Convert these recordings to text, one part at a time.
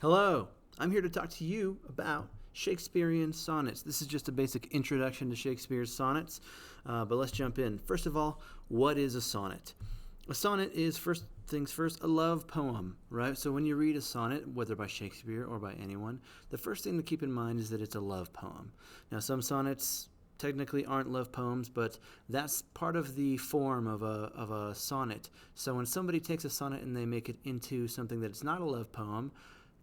Hello, I'm here to talk to you about Shakespearean sonnets. This is just a basic introduction to Shakespeare's sonnets, but let's jump in. First of all, what is a sonnet? A sonnet is, first things first, a love poem, right? So when you read a sonnet, whether by Shakespeare or by anyone, the first thing to keep in mind is that it's a love poem. Now, some sonnets technically aren't love poems, but that's part of the form of a sonnet. So when somebody takes a sonnet and they make it into something that's not a love poem,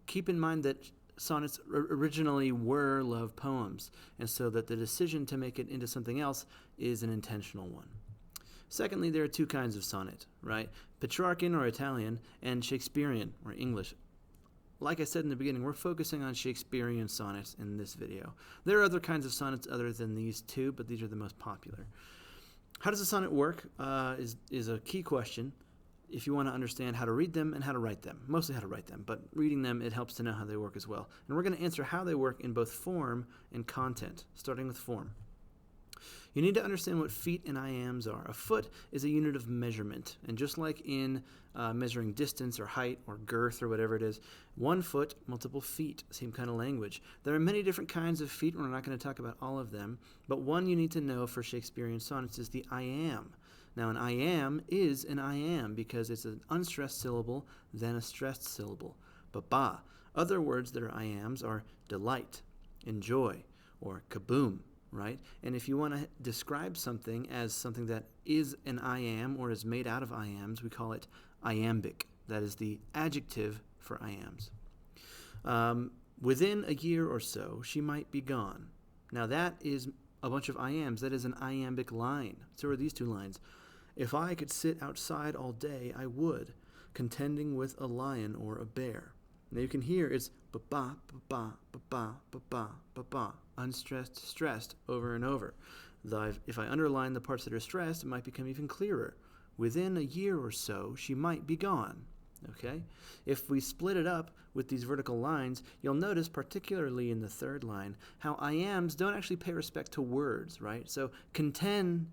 keep in mind that sonnets originally were love poems, and so that the decision to make it into something else is an intentional one. Secondly, there are two kinds of sonnet, right? Petrarchan, or Italian, and Shakespearean, or English. Like I said in the beginning, we're focusing on Shakespearean sonnets in this video. There are other kinds of sonnets other than these two, but these are the most popular. How does a sonnet work is a key question if you want to understand how to read them and how to write them. Mostly how to write them, but reading them, it helps to know how they work as well. And we're going to answer how they work in both form and content, starting with form. You need to understand what feet and iambs are. A foot is a unit of measurement, and just like in measuring distance or height or girth or whatever it is, 1 foot, multiple feet, same kind of language. There are many different kinds of feet, and we're not going to talk about all of them, but one you need to know for Shakespearean sonnets is the iamb. Now, an iamb is an iamb because it's an unstressed syllable, then a stressed syllable. Ba-ba. Other words that are iambs are delight, enjoy, or kaboom, right? And if you want to describe something as something that is an iamb or is made out of iambs, we call it iambic. That is the adjective for iambs. Within a year or so, she might be gone. Now, that is a bunch of iambs. That is an iambic line. So are these two lines. If I could sit outside all day, I would, contending with a lion or a bear. Now you can hear it's ba-ba, ba-ba, ba-ba, ba-ba, ba-ba, unstressed, stressed, over and over. Though if I underline the parts that are stressed, it might become even clearer. Within a year or so, she might be gone. Okay? If we split it up with these vertical lines, you'll notice, particularly in the third line, how iambs don't actually pay respect to words, right? So contend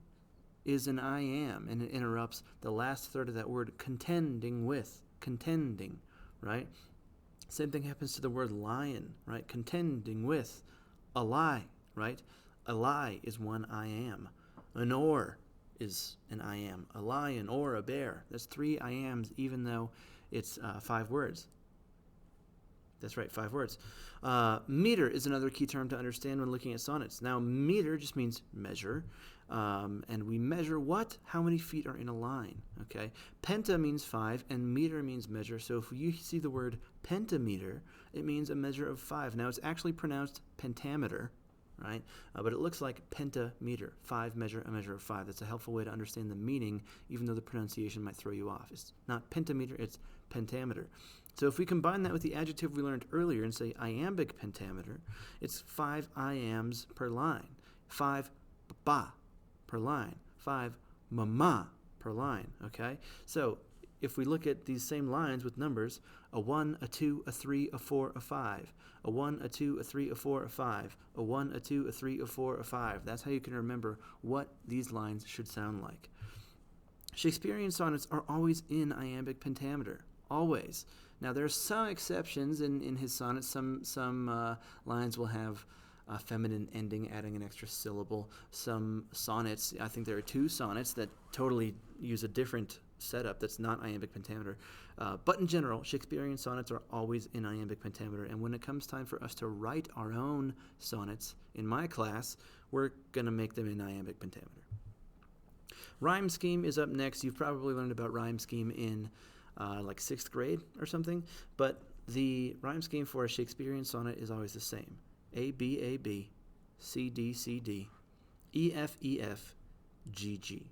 is an iamb, and it interrupts the last third of that word, contending with, contending, right? Same thing happens to the word lion, right? Contending with a lie, right? A lie is one iamb. An or is an iamb. A lion or a bear. That's 3 iambs, even though it's 5 words. That's right, 5 words. Meter is another key term to understand when looking at sonnets. Now, meter just means measure, and we measure what? How many feet are in a line, okay? Penta means 5, and meter means measure, so if you see the word pentameter, it means a measure of 5. Now, it's actually pronounced pentameter, right? But it looks like pentameter, 5 measure, a measure of 5. That's a helpful way to understand the meaning, even though the pronunciation might throw you off. It's not pentameter, it's pentameter. So if we combine that with the adjective we learned earlier and say iambic pentameter, it's 5 iambs per line, 5 ba per line, 5 mama per line, okay? So if we look at these same lines with numbers, a 1, a 2, a 3, a 4, a 5, a 1, a 2, a 3, a 4, a 5, a 1, a 2, a 3, a 4, a 5. That's how you can remember what these lines should sound like. Shakespearean sonnets are always in iambic pentameter, always. Now, there are some exceptions in his sonnets. Some lines will have a feminine ending, adding an extra syllable. Some sonnets, I think there are 2 sonnets that totally use a different setup that's not iambic pentameter. But in general, Shakespearean sonnets are always in iambic pentameter. And when it comes time for us to write our own sonnets in my class, we're going to make them in iambic pentameter. Rhyme scheme is up next. You've probably learned about rhyme scheme in like 6th grade or something, but the rhyme scheme for a Shakespearean sonnet is always the same. A, B, A, B, C, D, C, D, E, F, E, F, G, G.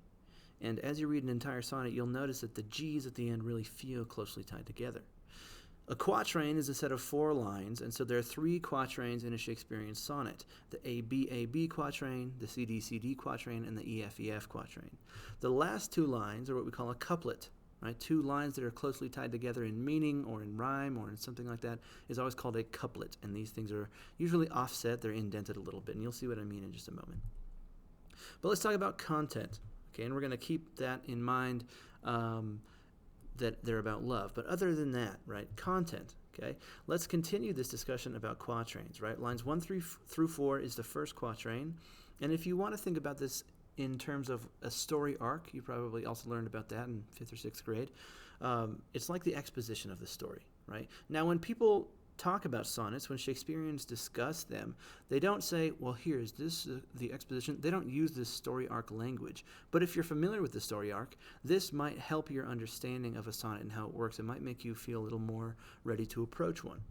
And as you read an entire sonnet, you'll notice that the G's at the end really feel closely tied together. A quatrain is a set of 4 lines, and so there are 3 quatrains in a Shakespearean sonnet. The A-B quatrain, the C-D quatrain, and the E-F quatrain. The last 2 lines are what we call a couplet. Right? 2 lines that are closely tied together in meaning or in rhyme or in something like that is always called a couplet. And these things are usually offset. They're indented a little bit. And you'll see what I mean in just a moment. But let's talk about content. Okay, and we're going to keep that in mind that they're about love. But other than that, right, content, okay? Let's continue this discussion about quatrains, right? Lines 1 through 4 is the first quatrain. And if you want to think about this in terms of a story arc, you probably also learned about that in 5th or 6th grade. It's like the exposition of the story, right? Now, when people talk about sonnets, when Shakespeareans discuss them, they don't say, well, here's this the exposition. They don't use this story arc language. But if you're familiar with the story arc, this might help your understanding of a sonnet and how it works. It might make you feel a little more ready to approach one.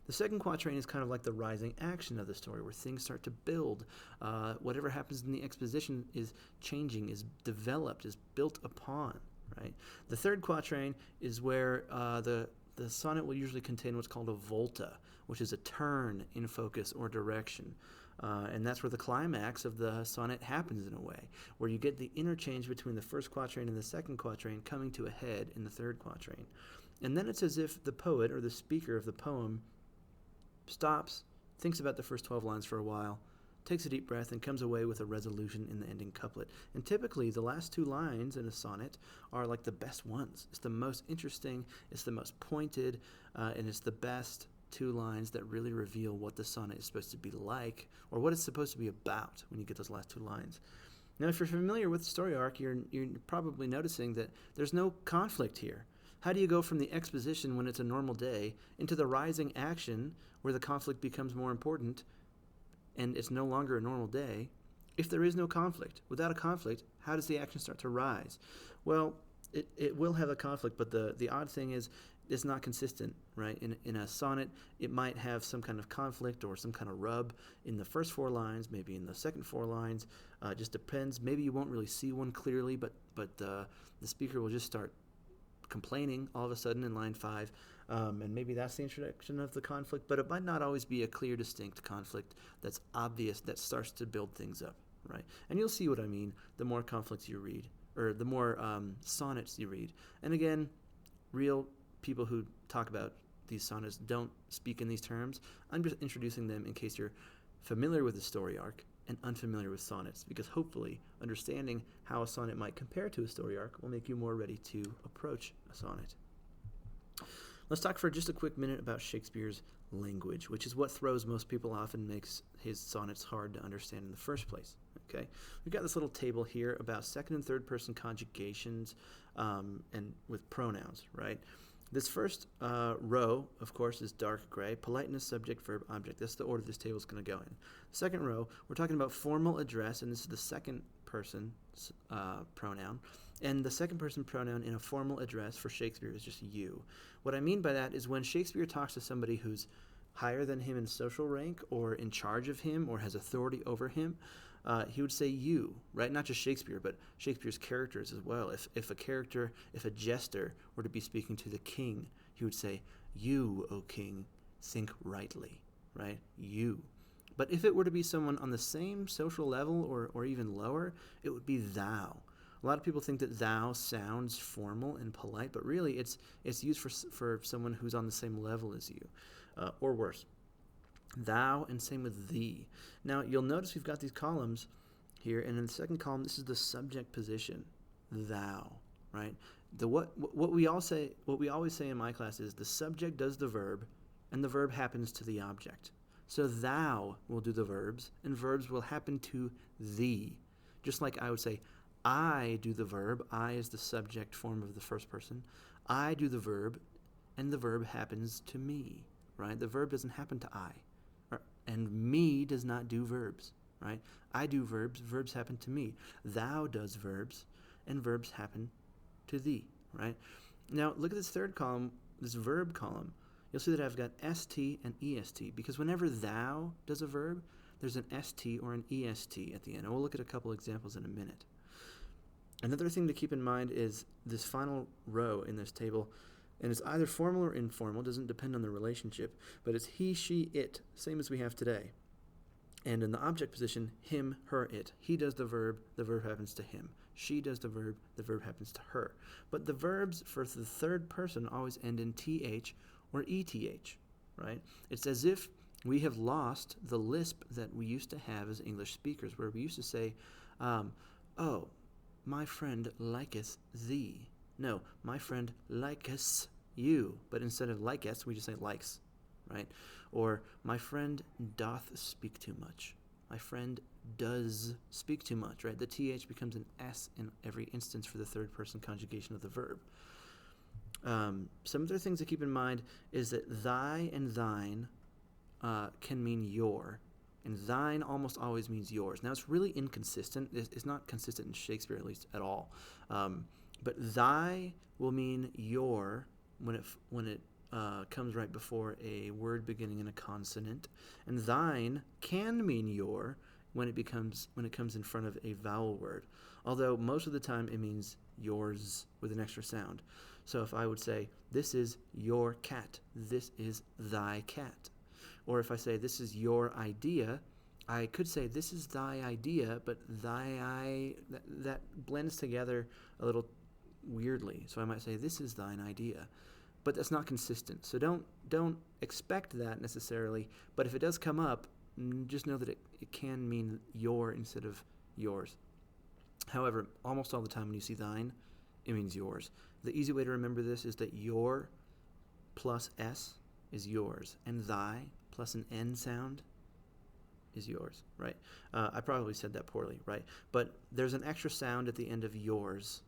The second quatrain is kind of like the rising action of the story, where things start to build. Whatever happens in the exposition is changing, is developed, is built upon, right? The third quatrain is where the sonnet will usually contain what's called a volta, which is a turn in focus or direction. And that's where the climax of the sonnet happens in a way, where you get the interchange between the first quatrain and the second quatrain coming to a head in the third quatrain. And then it's as if the poet or the speaker of the poem stops, thinks about the first 12 lines for a while, takes a deep breath, and comes away with a resolution in the ending couplet. And typically, the last 2 lines in a sonnet are like the best ones. It's the most interesting, it's the most pointed, and it's the best 2 lines that really reveal what the sonnet is supposed to be like, or what it's supposed to be about when you get those last 2 lines. Now, if you're familiar with the story arc, you're probably noticing that there's no conflict here. How do you go from the exposition when it's a normal day into the rising action where the conflict becomes more important and it's no longer a normal day if there is no conflict? Without a conflict, how does the action start to rise? Well, it will have a conflict, but the odd thing is it's not consistent, right? In a sonnet, it might have some kind of conflict or some kind of rub in the first 4 lines, maybe in the second 4 lines. It just depends. Maybe you won't really see one clearly, but the speaker will just start complaining all of a sudden in line 5, and maybe that's the introduction of the conflict, but it might not always be a clear, distinct conflict that's obvious, that starts to build things up, right? And you'll see what I mean the more conflicts you read, or the more sonnets you read. And again, real people who talk about these sonnets don't speak in these terms. I'm just introducing them in case you're familiar with the story arc and unfamiliar with sonnets, because hopefully understanding how a sonnet might compare to a story arc will make you more ready to approach a sonnet. Let's talk for just a quick minute about Shakespeare's language, which is what throws most people off and makes his sonnets hard to understand in the first place. Okay, we've got this little table here about second and third person conjugations and with pronouns, right? This first row, of course, is dark gray, politeness, subject, verb, object. That's the order this table is going to go in. Second row, we're talking about formal address, and this is the second person pronoun. And the second person pronoun in a formal address for Shakespeare is just you. What I mean by that is when Shakespeare talks to somebody who's higher than him in social rank or in charge of him or has authority over him, he would say you, right? Not just Shakespeare, but Shakespeare's characters as well. If a jester were to be speaking to the king, he would say, you, O king, think rightly, right? You. But if it were to be someone on the same social level or even lower, it would be thou. A lot of people think that thou sounds formal and polite, but really it's used for someone who's on the same level as you, or worse. Thou, and same with thee. Now, you'll notice we've got these columns here, and in the second column, this is the subject position, thou, right? What we always say in my class is the subject does the verb, and the verb happens to the object. So thou will do the verbs, and verbs will happen to thee. Just like I would say, I do the verb. I is the subject form of the first person. I do the verb, and the verb happens to me, right? The verb doesn't happen to I. And me does not do verbs, right? I do verbs, verbs happen to me. Thou does verbs, and verbs happen to thee, right? Now, look at this third column, this verb column. You'll see that I've got ST and EST, because whenever thou does a verb, there's an ST or an EST at the end. And we'll look at a couple examples in a minute. Another thing to keep in mind is this final row in this table, and it's either formal or informal, doesn't depend on the relationship, but it's he, she, it, same as we have today. And in the object position, him, her, it. He does the verb happens to him. She does the verb happens to her. But the verbs for the third person always end in th or eth, right? It's as if we have lost the lisp that we used to have as English speakers, where we used to say, oh, my friend liketh thee, No, my friend likes you. But instead of likes, we just say likes, right? Or my friend doth speak too much. My friend does speak too much, right? The th becomes an s in every instance for the third person conjugation of the verb. Some other things to keep in mind is that thy and thine can mean your, and thine almost always means yours. Now, it's really inconsistent. It's not consistent in Shakespeare, at least, at all. But thy will mean your when it comes right before a word beginning in a consonant, and thine can mean your when it comes in front of a vowel word. Although most of the time it means yours with an extra sound. So if I would say, this is your cat, this is thy cat. Or if I say, this is your idea, I could say, this is thy idea, but that blends together a little weirdly. So I might say, this is thine idea. But that's not consistent. So don't expect that necessarily. But if it does come up, just know that it can mean your instead of yours. However, almost all the time when you see thine, it means yours. The easy way to remember this is that your plus s is yours, and thy plus an n sound is yours, right? I probably said that poorly, right? But there's an extra sound at the end of yours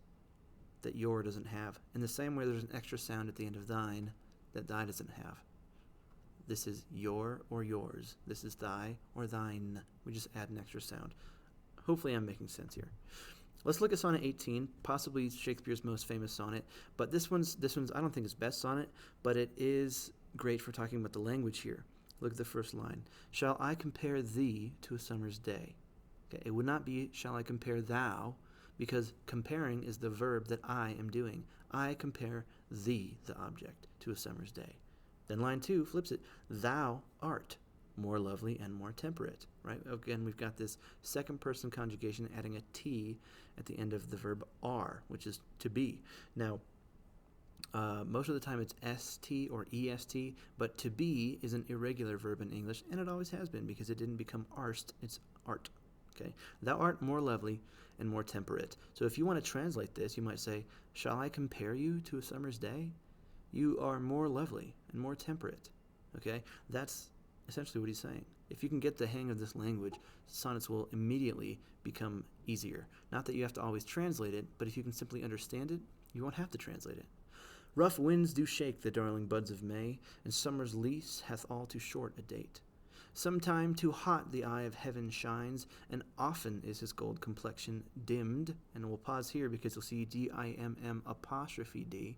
that your doesn't have. In the same way, there's an extra sound at the end of thine that thy doesn't have. This is your or yours. This is thy or thine. We just add an extra sound. Hopefully I'm making sense here. Let's look at Sonnet 18, possibly Shakespeare's most famous sonnet. But this one's I don't think it's best sonnet, but it is great for talking about the language here. Look at the first line. Shall I compare thee to a summer's day? Okay, it would not be shall I compare thou, because comparing is the verb that I am doing. I compare thee, the object, to a summer's day. Then line 2 flips it. Thou art more lovely and more temperate, right? Again, we've got this second person conjugation adding a T at the end of the verb are, which is to be. Now, most of the time it's ST or EST, but to be is an irregular verb in English, and it always has been because it didn't become arst, it's art. Okay, thou art more lovely and more temperate. So if you want to translate this, you might say, shall I compare you to a summer's day? You are more lovely and more temperate. Okay, that's essentially what he's saying. If you can get the hang of this language, sonnets will immediately become easier. Not that you have to always translate it, but if you can simply understand it, you won't have to translate it. Rough winds do shake the darling buds of May, and summer's lease hath all too short a date. Sometime too hot the eye of heaven shines, and often is his gold complexion dimmed. And we'll pause here because you'll see D-I-M-M apostrophe D.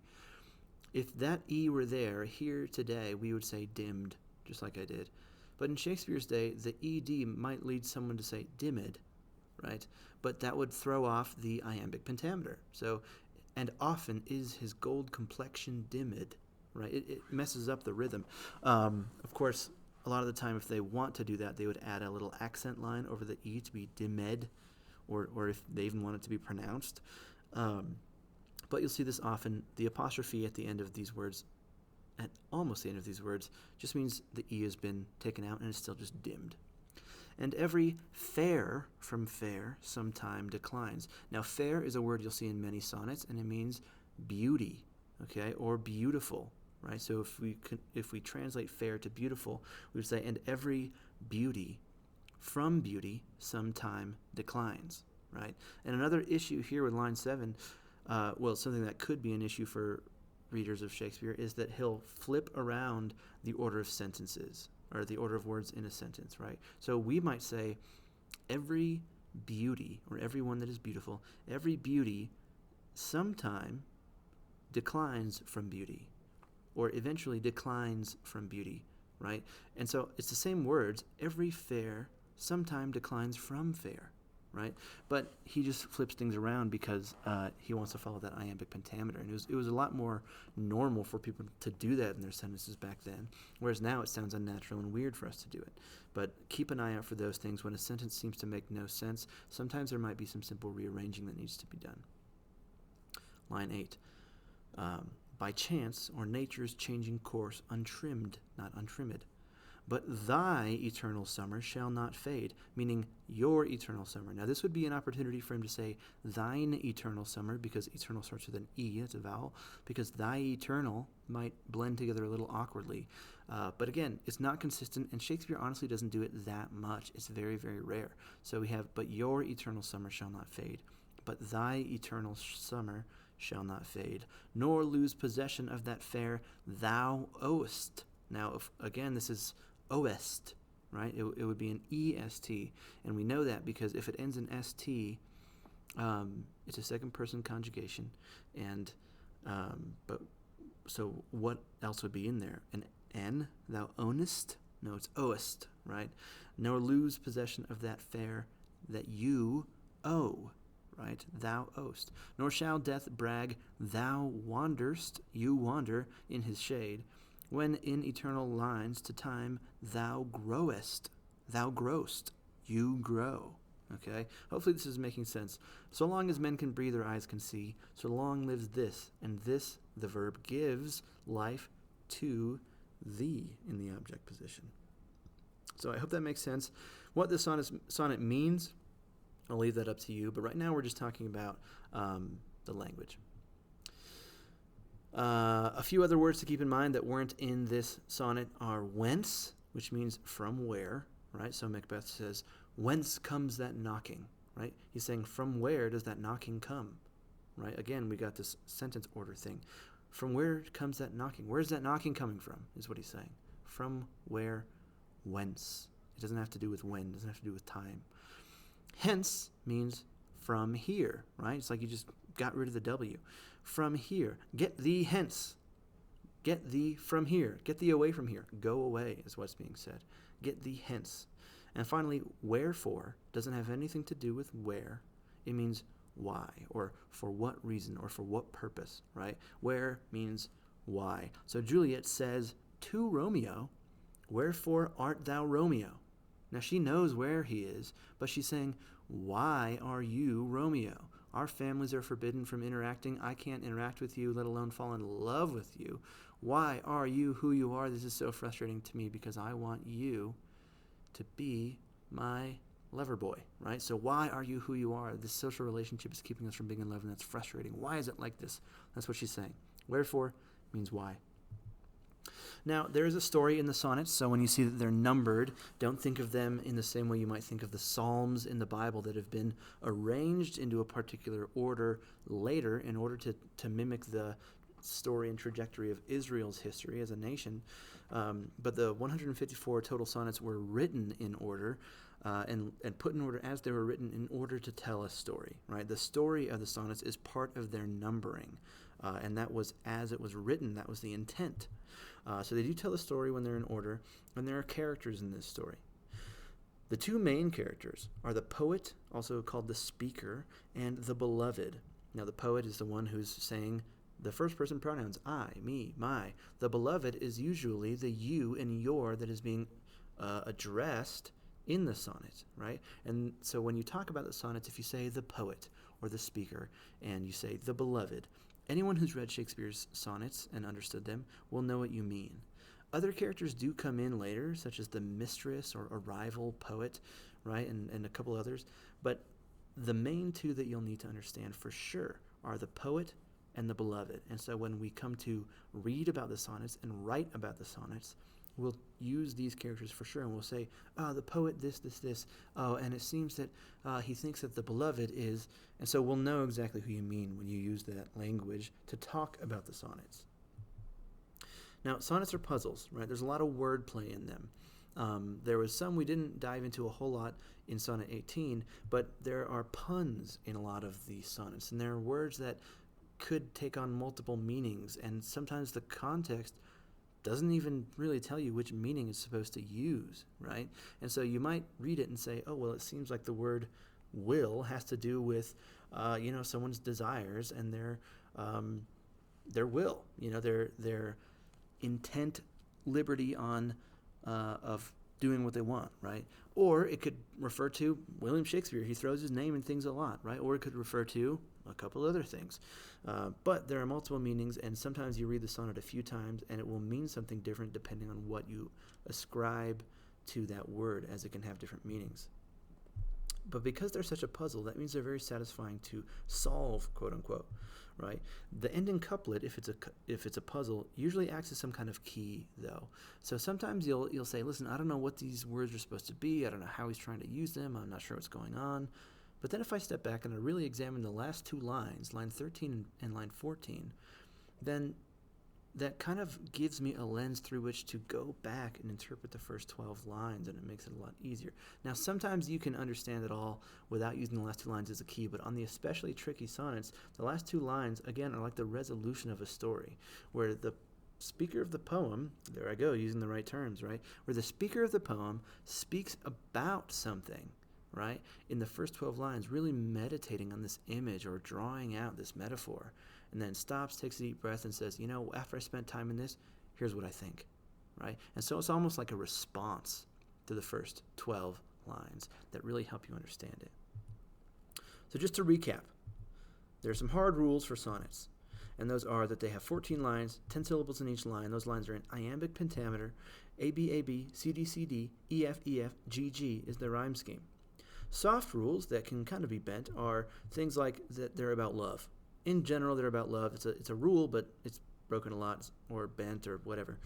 If that E were there, here today, we would say dimmed, just like I did. But in Shakespeare's day, the ED might lead someone to say dimmed, right? But that would throw off the iambic pentameter. So, and often is his gold complexion dimmed, right? It messes up the rhythm. Of course, a lot of the time, if they want to do that, they would add a little accent line over the E to be dimmed, or if they even want it to be pronounced. But you'll see this often. The apostrophe at the end of these words, at almost the end of these words, just means the E has been taken out and it's still just dimmed. And every fair from fair sometime declines. Now, fair is a word you'll see in many sonnets, and it means beauty, okay, or beautiful, right? So if we translate fair to beautiful, we would say, and every beauty from beauty sometime declines, right? And another issue here with line 7, something that could be an issue for readers of Shakespeare is that he'll flip around the order of sentences, or the order of words in a sentence, right? So we might say, every beauty, or everyone that is beautiful, every beauty sometime declines from beauty, or eventually declines from beauty, right? And so it's the same words, every fair sometime declines from fair, right? But he just flips things around because he wants to follow that iambic pentameter. And it was a lot more normal for people to do that in their sentences back then, whereas now it sounds unnatural and weird for us to do it. But keep an eye out for those things. When a sentence seems to make no sense, sometimes there might be some simple rearranging that needs to be done. Line 8. By chance or nature's changing course untrimmed, not untrimmed. but thy eternal summer shall not fade, meaning your eternal summer. Now, this would be an opportunity for him to say thine eternal summer, because eternal starts with an E, it's a vowel, because thy eternal might blend together a little awkwardly. But again, it's not consistent, and Shakespeare honestly doesn't do it that much. It's very, very rare. So we have, but your eternal summer shall not fade, but thy eternal summer shall not fade, nor lose possession of that fair thou owest. Now, again, this is oest, right? It would be an est, and we know that because if it ends in st, it's a second person conjugation, and but so what else would be in there? An n, thou ownest? No, it's oest, right? Nor lose possession of that fair that you owe, right? Thou owest. Nor shall death brag, thou wanderst, you wander in his shade, when in eternal lines to time thou growest, you grow. Okay? Hopefully this is making sense. So long as men can breathe or eyes can see, so long lives this, and this, the verb, gives life to thee in the object position. So I hope that makes sense. What this sonnet means, I'll leave that up to you, but right now we're just talking about the language. A few other words to keep in mind that weren't in this sonnet are whence, which means from where, right? So Macbeth says, whence comes that knocking, right? He's saying, from where does that knocking come, right? Again, we got this sentence order thing. From where comes that knocking? Where's that knocking coming from, is what he's saying. From where, whence. It doesn't have to do with when, it doesn't have to do with time. Hence means from here, right? It's like you just got rid of the W. From here. Get thee hence. Get thee from here. Get thee away from here. Go away is what's being said. Get thee hence. And finally, wherefore doesn't have anything to do with where. It means why, or for what reason, or for what purpose, right? Where means why. So Juliet says to Romeo, wherefore art thou Romeo? Now she knows where he is, but she's saying, why are you Romeo? Our families are forbidden from interacting. I can't interact with you, let alone fall in love with you. Why are you who you are? This is so frustrating to me because I want you to be my lover boy, right? So why are you who you are? This social relationship is keeping us from being in love, and that's frustrating. Why is it like this? That's what she's saying. Wherefore means why. Now, there is a story in the sonnets, so when you see that they're numbered, don't think of them in the same way you might think of the Psalms in the Bible that have been arranged into a particular order later in order to mimic the story and trajectory of Israel's history as a nation. But the 154 total sonnets were written in order and put in order as they were written in order to tell a story, right? The story of the sonnets is part of their numbering, and that was as it was written. That was the intent. So they do tell a story when they're in order, and there are characters in this story. The two main characters are the poet, also called the speaker, and the beloved. Now, the poet is the one who's saying the first-person pronouns, I, me, my. The beloved is usually the you and your that is being addressed in the sonnet, right? And so when you talk about the sonnets, if you say the poet or the speaker, and you say the beloved, anyone who's read Shakespeare's sonnets and understood them will know what you mean. Other characters do come in later, such as the mistress or a rival poet, right, and a couple others. But the main two that you'll need to understand for sure are the poet and the beloved. And so when we come to read about the sonnets and write about the sonnets, we'll use these characters for sure, and we'll say, the poet, this. Oh, and it seems that he thinks that the beloved is... And so we'll know exactly who you mean when you use that language to talk about the sonnets. Now, sonnets are puzzles, right? There's a lot of wordplay in them. There was some we didn't dive into a whole lot in Sonnet 18, but there are puns in a lot of these sonnets, and there are words that could take on multiple meanings, and sometimes the context doesn't even really tell you which meaning it's supposed to use, right? And so you might read it and say, oh, well, it seems like the word will has to do with, someone's desires and their will, their intent, liberty on of doing what they want, right? Or it could refer to William Shakespeare. He throws his name in things a lot, right? Or it could refer to a couple other things. But there are multiple meanings, and sometimes you read the sonnet a few times, and it will mean something different depending on what you ascribe to that word, as it can have different meanings. But because they're such a puzzle, that means they're very satisfying to solve, quote unquote, right? The ending couplet, if it's a puzzle, usually acts as some kind of key, though. So sometimes you'll say, listen, I don't know what these words are supposed to be. I don't know how he's trying to use them. I'm not sure what's going on. But then if I step back and I really examine the last two lines, line 13 and line 14, then that kind of gives me a lens through which to go back and interpret the first 12 lines, and it makes it a lot easier. Now, sometimes you can understand it all without using the last two lines as a key, but on the especially tricky sonnets, the last two lines, again, are like the resolution of a story, where the speaker of the poem, there I go, using the right terms, right? Where the speaker of the poem speaks about something, right? In the first 12 lines, really meditating on this image or drawing out this metaphor, and then stops, takes a deep breath, and says, after I spent time in this, here's what I think, right? And so it's almost like a response to the first 12 lines that really help you understand it. So just to recap, there are some hard rules for sonnets, and those are that they have 14 lines, 10 syllables in each line. Those lines are in iambic pentameter. A, B, A, B, C, D, C, D, E, F, E, F, G, G is the rhyme scheme. Soft rules that can kind of be bent are things like that they're about love. In general, they're about love. It's a rule, but it's broken a lot or bent or whatever.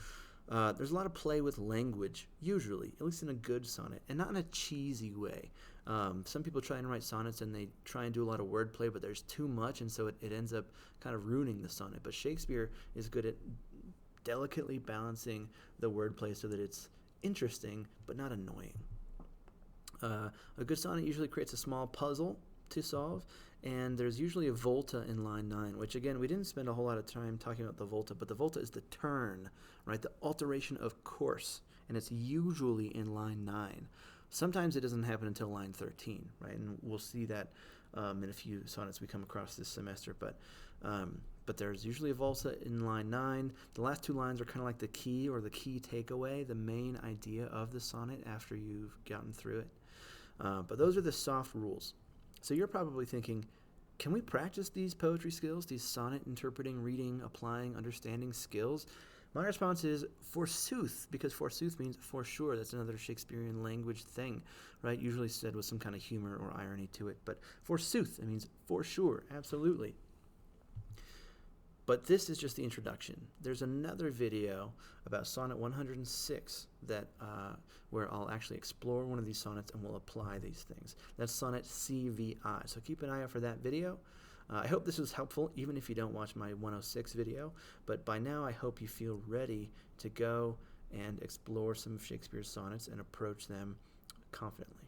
There's a lot of play with language, usually, at least in a good sonnet, and not in a cheesy way. Some people try and write sonnets and they try and do a lot of wordplay, but there's too much, and so it ends up kind of ruining the sonnet. But Shakespeare is good at delicately balancing the wordplay so that it's interesting but not annoying. A good sonnet usually creates a small puzzle to solve, and there's usually a volta in line 9, which again, we didn't spend a whole lot of time talking about the volta, but the volta is the turn, right? The alteration of course, and it's usually in line 9. Sometimes it doesn't happen until line 13, right? And we'll see that in a few sonnets we come across this semester, but there's usually a volta in line 9. The last two lines are kind of like the key or the key takeaway, the main idea of the sonnet after you've gotten through it. But those are the soft rules. So you're probably thinking, can we practice these poetry skills, these sonnet interpreting, reading, applying, understanding skills? My response is forsooth, because forsooth means for sure. That's another Shakespearean language thing, right? Usually said with some kind of humor or irony to it. But forsooth, it means for sure, absolutely. But this is just the introduction. There's another video about Sonnet 106 that where I'll actually explore one of these sonnets and we'll apply these things. That's Sonnet CVI. So keep an eye out for that video. I hope this was helpful, even if you don't watch my 106 video. But by now, I hope you feel ready to go and explore some of Shakespeare's sonnets and approach them confidently.